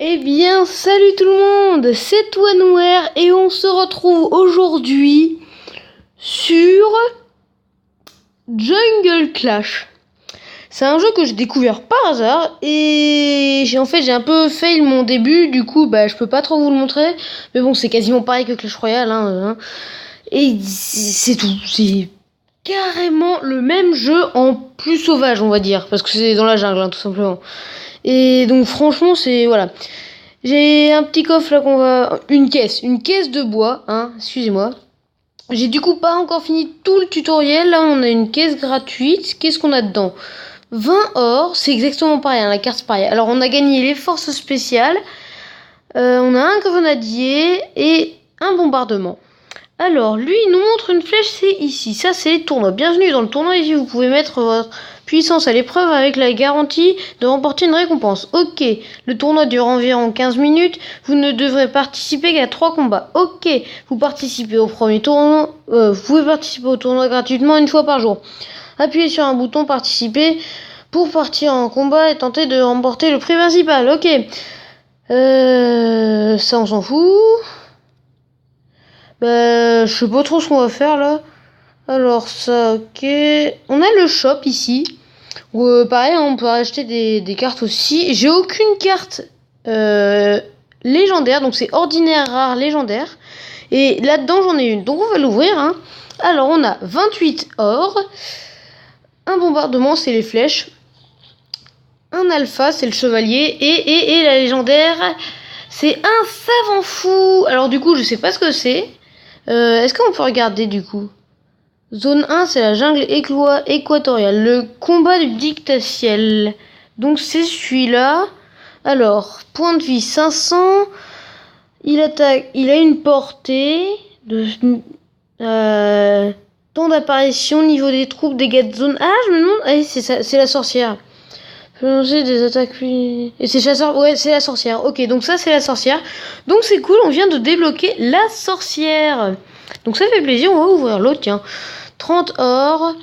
Eh bien, salut tout le monde, c'est Noir et on se retrouve aujourd'hui sur Jungle Clash. C'est un jeu que j'ai découvert par hasard et j'ai un peu fail mon début, du coup je peux pas trop vous le montrer, mais bon c'est quasiment pareil que Clash Royale et c'est tout, c'est carrément le même jeu en plus sauvage on va dire, parce que c'est dans la jungle tout simplement. Et donc franchement c'est voilà. J'ai un petit coffre là une caisse de bois, excusez-moi. J'ai du coup pas encore fini tout le tutoriel. Là on a une caisse gratuite. Qu'est-ce qu'on a dedans? 20 or, c'est exactement pareil, la carte c'est pareil. Alors on a gagné les forces spéciales. On a un grenadier et un bombardement. Alors lui il nous montre une flèche, c'est ici. Ça c'est les tournois. Bienvenue dans le tournoi ici, vous pouvez mettre votre puissance à l'épreuve avec la garantie de remporter une récompense. Ok, le tournoi dure environ 15 minutes. Vous ne devrez participer qu'à 3 combats. Ok, vous participez au premier tournoi. Vous pouvez participer au tournoi gratuitement une fois par jour. Appuyez sur un bouton participer pour partir en combat et tenter de remporter le prix principal. Ok, ça on s'en fout. Je sais pas trop ce qu'on va faire là. Alors ça, ok. On a le shop ici. Où pareil, on peut acheter des cartes aussi. J'ai aucune carte légendaire. Donc c'est ordinaire, rare, légendaire. Et là-dedans j'en ai une. Donc on va l'ouvrir. Alors on a 28 or. Un bombardement, c'est les flèches. Un alpha, c'est le chevalier. Et la légendaire, c'est un savant fou. Alors du coup je sais pas ce que c'est. Est-ce qu'on peut regarder du coup? Zone 1, c'est la jungle équatoriale. Le combat du dictaciel. Donc c'est celui-là. Alors, point de vie 500. Il attaque. Il a une portée de temps d'apparition, niveau des troupes, dégâts de zone. Ah, je me demande. Ah, c'est ça, c'est la sorcière. Peut lancer des attaques. Et c'est chasseur. Ouais, c'est la sorcière. Ok, donc ça c'est la sorcière. Donc c'est cool, on vient de débloquer la sorcière. Donc ça fait plaisir, on va ouvrir l'autre, tiens. 30 or,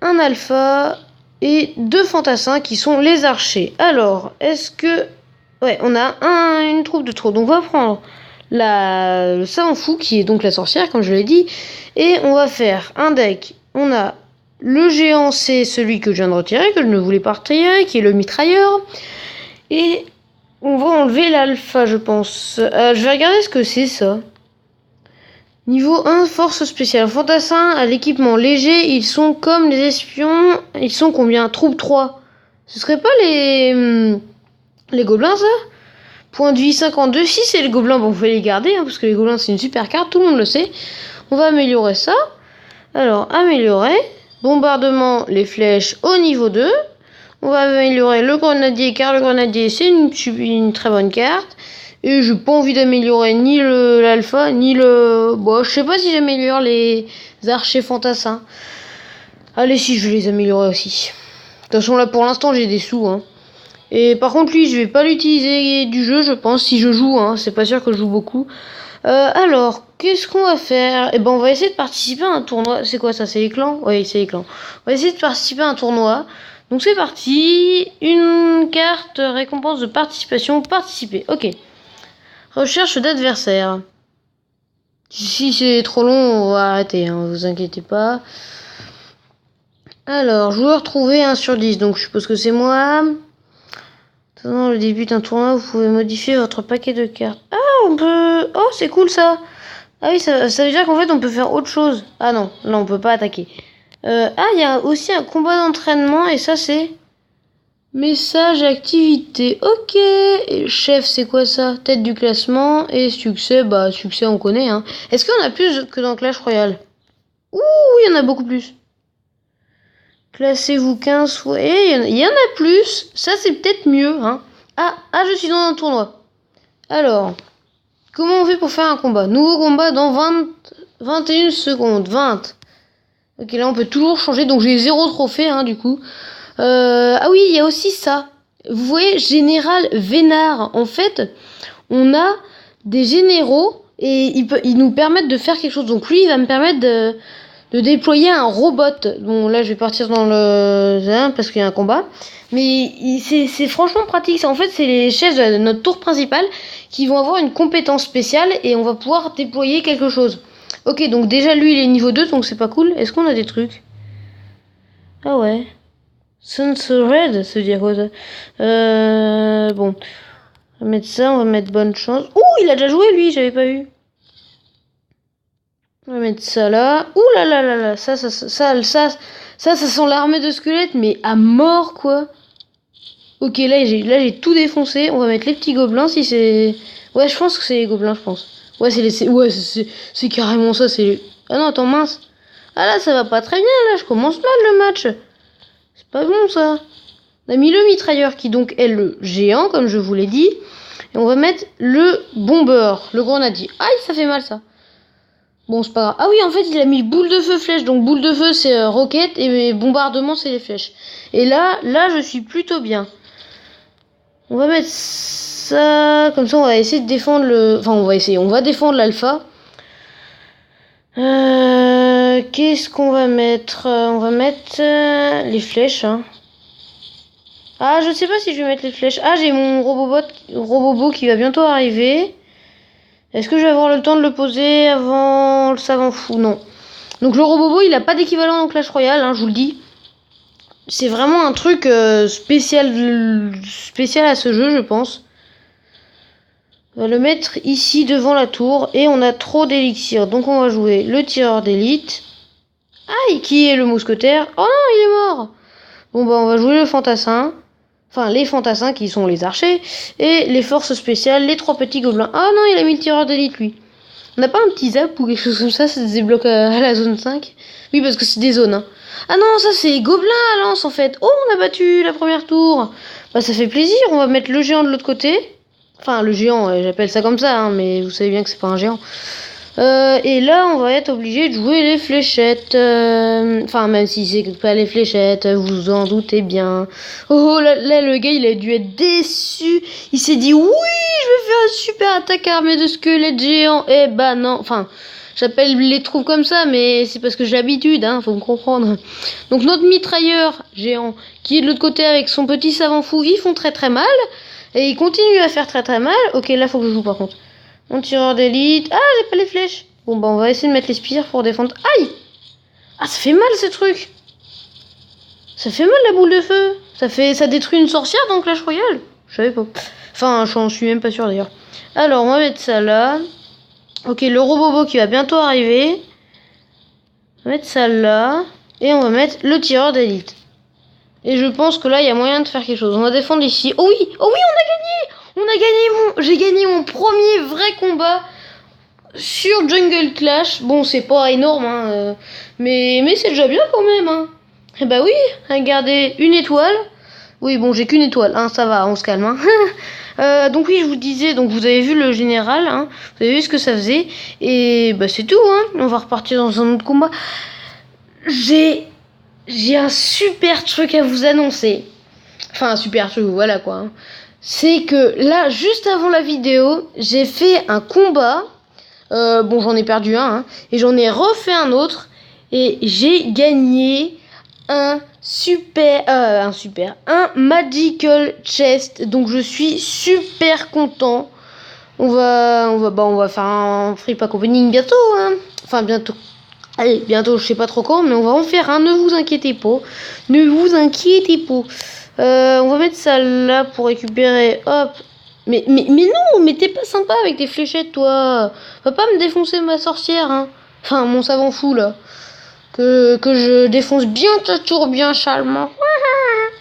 un alpha et 2 fantassins qui sont les archers. Alors, est-ce que... Ouais, on a une troupe de trop. Donc on va prendre le savant fou qui est donc la sorcière, comme je l'ai dit. Et on va faire un deck. On a le géant, c'est celui que je viens de retirer, que je ne voulais pas retirer, qui est le mitrailleur. Et on va enlever l'alpha, je pense. Je vais regarder ce que c'est ça. Niveau 1, force spéciale. Fantassin à l'équipement léger, ils sont comme les espions. Ils sont combien? Troupe 3. Ce serait pas les gobelins, ça? Point de vie 52. Si c'est les gobelins, bon, on peut les garder, parce que les gobelins, c'est une super carte, tout le monde le sait. On va améliorer ça. Alors, améliorer. Bombardement, les flèches au niveau 2. On va améliorer le grenadier, car le grenadier, c'est une très bonne carte. Et j'ai pas envie d'améliorer ni l'alpha, ni le... Bon, je sais pas si j'améliore les archers fantassins. Allez, si, je vais les améliorer aussi. De toute façon, là, pour l'instant, j'ai des sous, Et par contre, lui, je vais pas l'utiliser du jeu, je pense, si je joue, C'est pas sûr que je joue beaucoup. Alors, qu'est-ce qu'on va faire? On va essayer de participer à un tournoi. C'est quoi ça? C'est les clans? Oui, c'est les clans. On va essayer de participer à un tournoi. Donc c'est parti. Une carte récompense de participation. Participer. Ok. Recherche d'adversaires. Si c'est trop long, on va arrêter, vous inquiétez pas. Alors, joueur trouvé 1 sur 10, donc je suppose que c'est moi. Pendant le début d'un tournoi, vous pouvez modifier votre paquet de cartes. Ah, on peut... Oh, c'est cool ça. Ah oui, ça veut dire qu'en fait, on peut faire autre chose. Ah non, on peut pas attaquer. Il y a aussi un combat d'entraînement, et ça, c'est... Message, activité, ok. Et chef, c'est quoi ça? Tête du classement. Et succès, succès on connaît. Est-ce qu'il y en a plus que dans Clash Royale? Ouh, il y en a beaucoup plus. Classez-vous 15 fois. Et il y en a plus. Ça c'est peut-être mieux. Ah, je suis dans un tournoi. Alors, comment on fait pour faire un combat? Nouveau combat dans 21 secondes. 20. Ok, là on peut toujours changer. Donc j'ai 0 trophée, du coup. Ah oui, il y a aussi ça. Vous voyez, général Vénard. En fait, on a des généraux et ils nous permettent de faire quelque chose. Donc lui, il va me permettre de déployer un robot. Bon, là, je vais partir dans le... parce qu'il y a un combat. Mais c'est franchement pratique. En fait, c'est les chefs de notre tour principale qui vont avoir une compétence spéciale et on va pouvoir déployer quelque chose. Ok, donc déjà, lui, il est niveau 2, donc c'est pas cool. Est-ce qu'on a des trucs? Ah ouais. Sun's Red, ça veut dire quoi ça? Bon. On va mettre ça, on va mettre bonne chance. Ouh, il a déjà joué, lui, j'avais pas vu. On va mettre ça là. Ouh là là là là. Ça sent l'armée de squelettes, mais à mort, quoi. Ok, là, j'ai tout défoncé. On va mettre les petits gobelins, si c'est... Ouais, je pense que c'est les gobelins, je pense. Ouais, ouais, c'est carrément ça, c'est... Ah non, attends, mince. Ah là, ça va pas très bien, là. Je commence mal, le match. C'est pas bon, ça. On a mis le mitrailleur, qui donc est le géant, comme je vous l'ai dit. Et on va mettre le bombeur, le grenadier. Aïe, ça fait mal, ça. Bon, c'est pas grave. Ah oui, en fait, il a mis boule de feu, flèche. Donc, boule de feu, c'est roquette. Et bombardement, c'est les flèches. Et là, je suis plutôt bien. On va mettre ça. Comme ça, on va essayer de défendre le... Enfin, on va essayer. On va défendre l'alpha. Qu'est-ce qu'on va mettre? On va mettre les flèches. Hein. Ah, je sais pas si je vais mettre les flèches. Ah, j'ai mon robobot qui va bientôt arriver. Est-ce que je vais avoir le temps de le poser avant le savant fou? Non. Donc le robobot, il a pas d'équivalent dans Clash Royale, hein, je vous le dis. C'est vraiment un truc spécial à ce jeu, je pense. On va le mettre ici devant la tour et on a trop d'élixir. Donc on va jouer le tireur d'élite. Aïe, qui est le mousquetaire? Oh non, il est mort. Bon bah on va jouer le fantassin. Enfin, les fantassins qui sont les archers. Et les forces spéciales, les 3 petits gobelins. Ah non, il a mis le tireur d'élite, lui. On n'a pas un petit zap ou quelque chose comme ça? Ça se débloque à la zone 5. Oui, parce que c'est des zones. Hein. Ah non, ça c'est les gobelins à lance, en fait. Oh, on a battu la première tour. Bah, ça fait plaisir. On va mettre le géant de l'autre côté. Enfin, le géant, j'appelle ça comme ça. Hein, mais vous savez bien que c'est pas un géant. Et là, on va être obligé de jouer les fléchettes. Enfin, même si c'est pas les fléchettes, vous en doutez bien. Oh, là, le gars, il a dû être déçu. Il s'est dit, oui, je vais faire une super attaque armée de squelettes géants. Eh ben non, enfin, j'appelle les troupes comme ça, mais c'est parce que j'ai l'habitude, hein, faut me comprendre. Donc, notre mitrailleur géant, qui est de l'autre côté avec son petit savant fou, ils font très très mal. Et ils continuent à faire très très mal. Ok, là, faut que je joue par contre. Mon tireur d'élite. Ah, j'ai pas les flèches. Bon, bah, on va essayer de mettre les spires pour défendre. Aïe! Ah, ça fait mal, ces trucs. Ça fait mal, la boule de feu. Ça détruit une sorcière dans Clash Royale. Je savais pas. Enfin, j'en suis même pas sûr, d'ailleurs. Alors, on va mettre ça là. Ok, le robobo qui va bientôt arriver. On va mettre ça là. Et on va mettre le tireur d'élite. Et je pense que là, il y a moyen de faire quelque chose. On va défendre ici. Oh oui! Oh oui, j'ai gagné mon premier vrai combat sur Jungle Clash. Bon, c'est pas énorme, hein, mais c'est déjà bien quand même. Hein. Et bah oui, regardez, une étoile. Oui, bon, j'ai qu'une étoile, hein, ça va, on se calme. Hein. Donc oui, je vous disais, donc vous avez vu le général, hein, vous avez vu ce que ça faisait. Et bah c'est tout, hein. On va repartir dans un autre combat. J'ai un super truc à vous annoncer. Enfin, un super truc, voilà quoi. Hein. C'est que là, juste avant la vidéo, j'ai fait un combat. Bon, j'en ai perdu un. Hein, et j'en ai refait un autre. Et j'ai gagné un Magical Chest. Donc, je suis super content. On va faire un free pack opening bientôt. Hein. Enfin, bientôt. Allez, bientôt, je sais pas trop quand. Mais on va en faire un. Ne vous inquiétez pas. Ne vous inquiétez pas. On va mettre ça là pour récupérer. Hop. Mais non, mais t'es pas sympa avec tes fléchettes, toi. Va pas me défoncer ma sorcière, hein. Enfin, mon savant fou, là. Que je défonce bien ta tour, bien chalement.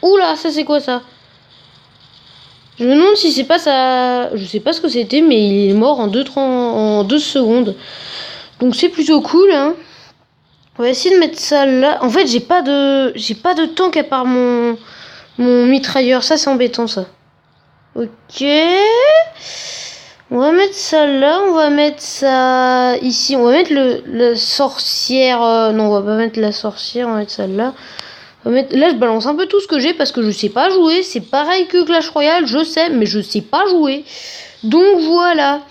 Oula, ça c'est quoi ça? Je me demande si c'est pas ça. Je sais pas ce que c'était, mais il est mort en 2 secondes. Donc c'est plutôt cool, hein. On va essayer de mettre ça là. En fait, j'ai pas de tank à part mon mitrailleur. Ça, c'est embêtant, ça. Ok. On va mettre ça là. On va mettre ça ici. On va mettre la sorcière. Non, on va pas mettre la sorcière. On va mettre ça là. Là, je balance un peu tout ce que j'ai parce que je sais pas jouer. C'est pareil que Clash Royale, je sais, mais je sais pas jouer. Donc voilà.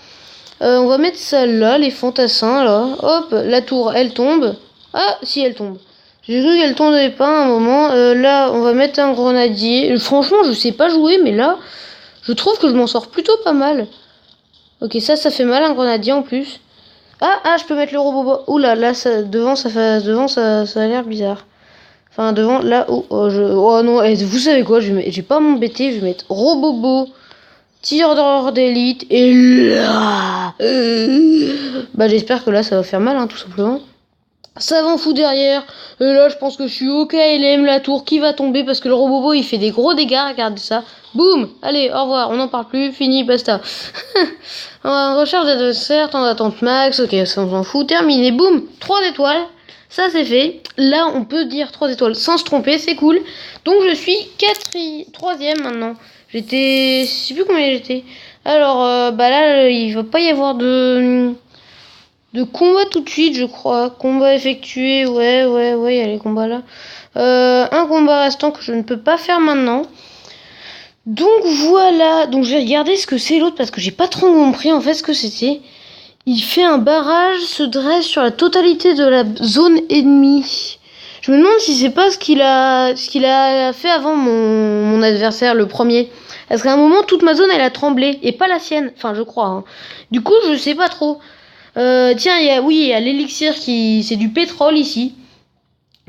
On va mettre ça là, les fantassins là. Hop, la tour, elle tombe. Ah, si, elle tombe. J'ai cru qu'elle tombait pas à un moment. Là, on va mettre un grenadier. Franchement, je sais pas jouer, mais là, je trouve que je m'en sors plutôt pas mal. Ok, ça fait mal un grenadier en plus. Ah, je peux mettre le robot. Oula, là, devant, ça a l'air bizarre. Enfin, devant, là, oh non, vous savez quoi, j'ai pas m'embêter, je vais mettre robobo, tireur d'élite, et là, bah, j'espère que là, ça va faire mal, hein, tout simplement. Savant fou derrière, et là, je pense que je suis au KLM, la tour qui va tomber, parce que le robobo, il fait des gros dégâts, regardez ça. Boum, allez, au revoir, on n'en parle plus, fini, basta. Recherche d'adversaire, temps d'attente max, ok, ça on s'en fout, terminé, boum, 3 étoiles. Ça c'est fait. Là on peut dire 3 étoiles sans se tromper, c'est cool. Donc je suis 3ème maintenant. Je sais plus combien j'étais. Alors bah là il va pas y avoir de combat tout de suite je crois. Combat effectué, ouais, il y a les combats là. Un combat restant que je ne peux pas faire maintenant. Donc voilà, donc je vais regarder ce que c'est l'autre parce que j'ai pas trop compris en fait ce que c'était. Il fait un barrage, se dresse sur la totalité de la zone ennemie. Je me demande si c'est pas ce qu'il a fait avant mon adversaire, le premier. Parce qu'à un moment, toute ma zone, elle a tremblé. Et pas la sienne. Enfin, je crois. Hein. Du coup, je sais pas trop. Tiens, il y a l'élixir c'est du pétrole ici.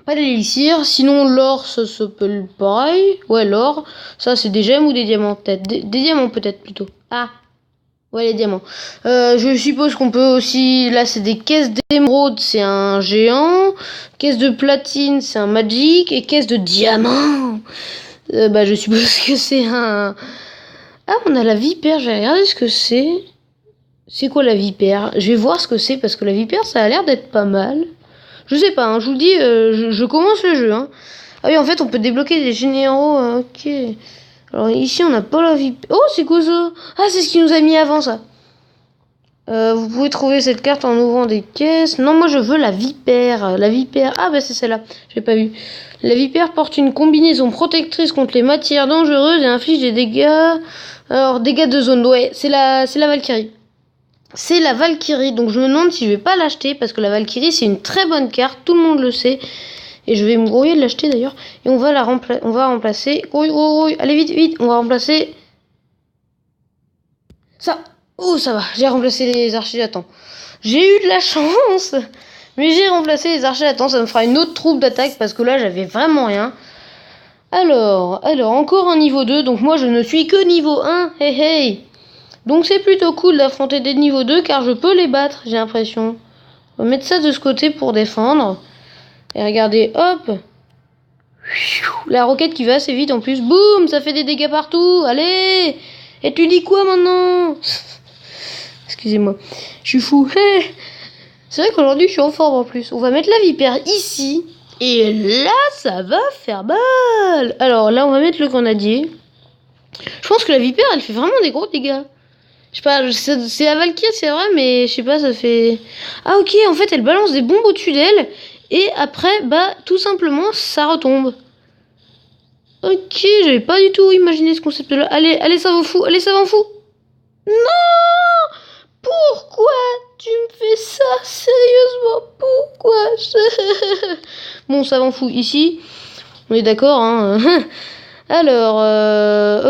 Pas de l'élixir. Sinon, l'or, ça s'appelle pareil. Ouais, l'or. Ça, c'est des gemmes ou des diamants, peut-être. Des diamants, peut-être, plutôt. Ah. Ouais, les diamants. Je suppose qu'on peut aussi... Là, c'est des caisses d'émeraude, c'est un géant. Caisse de platine, c'est un magic. Et caisse de diamants, bah, je suppose que c'est un... Ah, on a la vipère. Je vais regarder ce que c'est. C'est quoi la vipère? Je vais voir ce que c'est, parce que la vipère, ça a l'air d'être pas mal. Je sais pas, hein, je vous le dis, je commence le jeu. Hein. Ah oui, en fait, on peut débloquer des généraux. Ok. Alors ici on n'a pas la vipère. Oh c'est quoi ça? Ah c'est ce qu'il nous a mis avant ça. Vous pouvez trouver cette carte en ouvrant des caisses. Non moi je veux la vipère. La vipère. Ah bah c'est celle-là. J'ai pas vu. La vipère porte une combinaison protectrice contre les matières dangereuses et inflige des dégâts. Alors dégâts de zone. Ouais c'est la Valkyrie. C'est la Valkyrie. Donc je me demande si je vais pas l'acheter parce que la Valkyrie c'est une très bonne carte. Tout le monde le sait. Et je vais me grouiller de l'acheter d'ailleurs. Et on va remplacer. Grouille. Allez vite. On va remplacer. Ça. Oh ça va. J'ai remplacé les archers à temps. J'ai eu de la chance. Mais j'ai remplacé les archers à temps. Ça me fera une autre troupe d'attaque. Parce que là j'avais vraiment rien. Alors encore un niveau 2. Donc moi je ne suis que niveau 1. Hey. Donc c'est plutôt cool d'affronter des niveaux 2. Car je peux les battre. J'ai l'impression. On va mettre ça de ce côté pour défendre. Et regardez, hop. La roquette qui va assez vite en plus. Boum, ça fait des dégâts partout. Allez. Et tu dis quoi maintenant? Excusez-moi. Je suis fou. C'est vrai qu'aujourd'hui je suis en forme en plus. On va mettre la vipère ici. Et là, ça va faire mal. Alors là, on va mettre le grenadier. Je pense que la vipère, elle fait vraiment des gros dégâts. Je sais pas, c'est la Valkyrie, c'est vrai, mais je sais pas, ça fait... Ah ok, en fait, elle balance des bombes au-dessus d'elle. Et après, bah, tout simplement, ça retombe. Ok, j'avais pas du tout imaginé ce concept-là. Allez, ça va fou. Non! Pourquoi tu me fais ça? Sérieusement, pourquoi? Bon, ça va fou. Ici, on est d'accord, hein. Alors,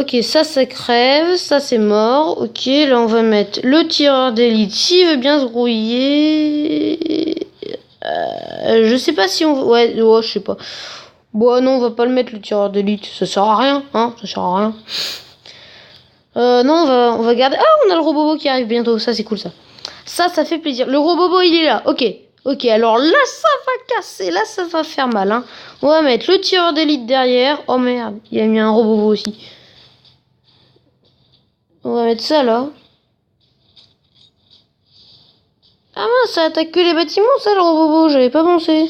ok, ça crève, ça c'est mort. Ok, là on va mettre le tireur d'élite s'il veut bien se grouiller. Je sais pas si on... Ouais, je sais pas. Bon, non, on va pas le mettre le tireur d'élite. Ça sert à rien, hein. Ça sert à rien. Non, on va garder... Ah, on a le robobo qui arrive bientôt. Ça, c'est cool, ça. Ça fait plaisir. Le robobo, il est là. Ok, alors là, ça va casser. Là, ça va faire mal, hein. On va mettre le tireur d'élite derrière. Oh, merde. Il a mis un robobo aussi. On va mettre ça, là. Ah mince, ça attaque que les bâtiments, ça, le robobo. J'avais pas pensé.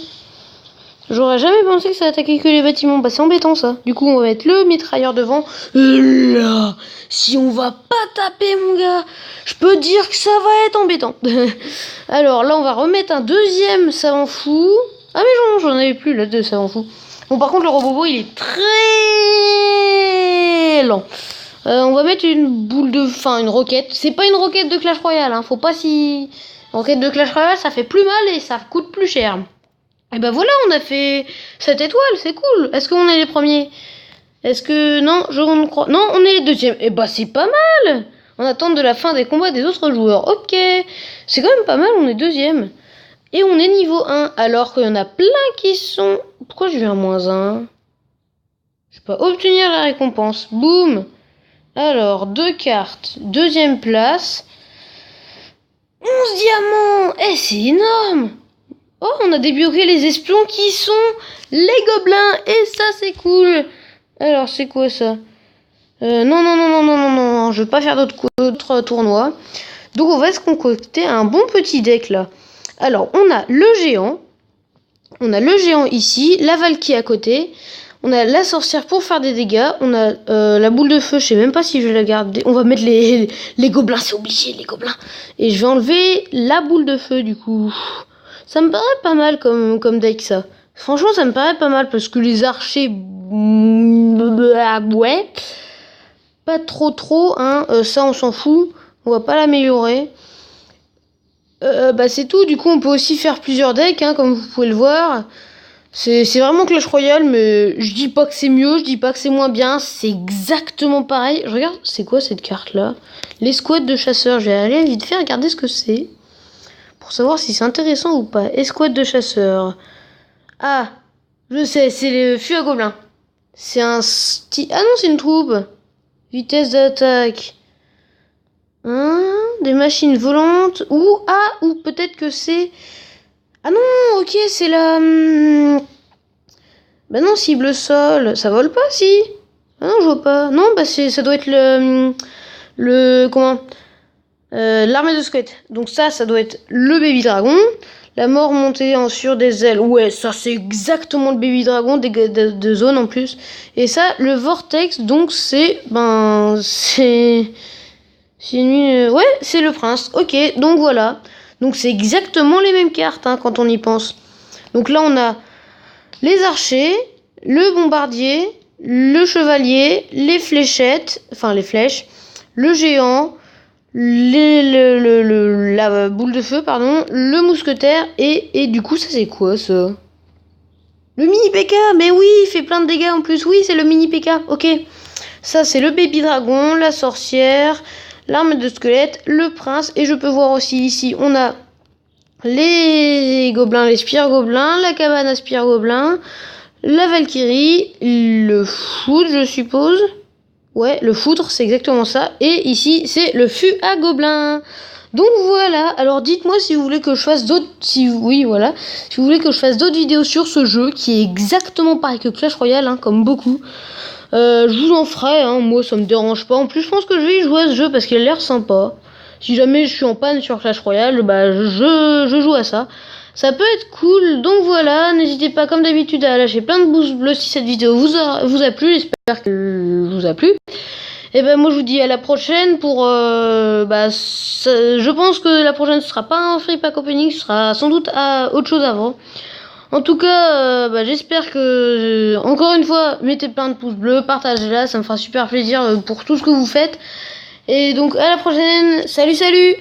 J'aurais jamais pensé que ça attaquait que les bâtiments. Bah c'est embêtant ça. Du coup on va mettre le mitrailleur devant. Et là, si on va pas taper mon gars, je peux dire que ça va être embêtant. Alors là on va remettre un deuxième savant fou. Ah mais j'en avais plus là de savant fou. Bon par contre le robobo il est très lent. On va mettre une boule de... Enfin une roquette. C'est pas une roquette de Clash Royale hein. Faut pas si... Roquette de Clash Royale ça fait plus mal et ça coûte plus cher. Et bah voilà, on a fait 7 étoiles, c'est cool. Est-ce qu'on est les premiers? Est-ce que... Non, je ne crois... Non, on est les deuxièmes. Et bah c'est pas mal. En attente de la fin des combats des autres joueurs. Ok, c'est quand même pas mal, on est deuxième. Et on est niveau 1, alors qu'il y en a plein qui sont... Pourquoi je vais à -1? Je peux pas obtenir la récompense. Boum. Alors, 2 cartes. Deuxième place. 11 diamants. Eh, c'est énorme. Oh, on a débloqué les espions qui sont les gobelins. Et ça, c'est cool. Alors, c'est quoi ça? Non. Je veux pas faire d'autres tournois. Donc, on va se concocter un bon petit deck, là. Alors, on a le géant. On a le géant ici. La Valkyrie à côté. On a la sorcière pour faire des dégâts. On a la boule de feu. Je sais même pas si je vais la garder. On va mettre les gobelins. C'est obligé, les gobelins. Et je vais enlever la boule de feu, du coup. Ça me paraît pas mal comme deck, ça. Franchement, ça me paraît pas mal. Parce que les archers... Ouais. Pas trop, hein. Ça, on s'en fout. On va pas l'améliorer. Bah, c'est tout. Du coup, on peut aussi faire plusieurs decks, hein, comme vous pouvez le voir. C'est vraiment Clash Royale, mais je dis pas que c'est mieux, je dis pas que c'est moins bien, c'est exactement pareil. Je regarde, c'est quoi cette carte-là? L'escouade de chasseurs, je vais aller vite fait regarder ce que c'est. Pour savoir si c'est intéressant ou pas. Escouade de chasseurs. Ah, je sais, c'est le fût à gobelins. C'est un Ah non, c'est une troupe. Vitesse d'attaque. Hein, des machines volantes. Ou peut-être que c'est... Ah non, ok, c'est la... Bah non, cible sol. Ça vole pas, si? Ah non, je vois pas. Non, bah ça doit être comment? L'armée de squelettes. Donc ça doit être le baby dragon. La mort montée sur des ailes. Ouais, ça c'est exactement le baby dragon de zone en plus. Et ça, le vortex, donc c'est... c'est... Ouais, c'est le prince. Ok, donc voilà. Donc c'est exactement les mêmes cartes, hein, quand on y pense. Donc là, on a les archers, le bombardier, le chevalier, les fléchettes, enfin les flèches, le géant, la boule de feu, pardon, le mousquetaire, et du coup, ça c'est quoi, ça? Le mini P.K. Mais oui, il fait plein de dégâts en plus. Oui, c'est le mini P.K. Ok. Ça, c'est le baby dragon, la sorcière, l'arme de squelette, le prince. Et je peux voir aussi ici, on a les gobelins, les spires gobelins, la cabane à spires gobelins, la Valkyrie, le foudre, je suppose. Ouais, le foudre, c'est exactement ça. Et ici, c'est le fût à gobelins. Donc voilà, alors dites-moi si vous voulez que je fasse d'autres... Oui, voilà. Si vous voulez que je fasse d'autres vidéos sur ce jeu, qui est exactement pareil que Clash Royale, hein, comme beaucoup. Je vous en ferai, hein, moi ça me dérange pas. En plus, je pense que je vais y jouer à ce jeu parce qu'il a l'air sympa. Si jamais je suis en panne sur Clash Royale, bah je joue à ça. Ça peut être cool, donc voilà, n'hésitez pas comme d'habitude à lâcher plein de pouces bleus si cette vidéo vous a plu, j'espère qu'elle vous a plu. Et ben moi je vous dis à la prochaine pour... je pense que la prochaine ce sera pas un free pack opening, ce sera sans doute autre chose avant. En tout cas, j'espère que, encore une fois, mettez plein de pouces bleus, partagez-la, ça me fera super plaisir pour tout ce que vous faites. Et donc à la prochaine, salut!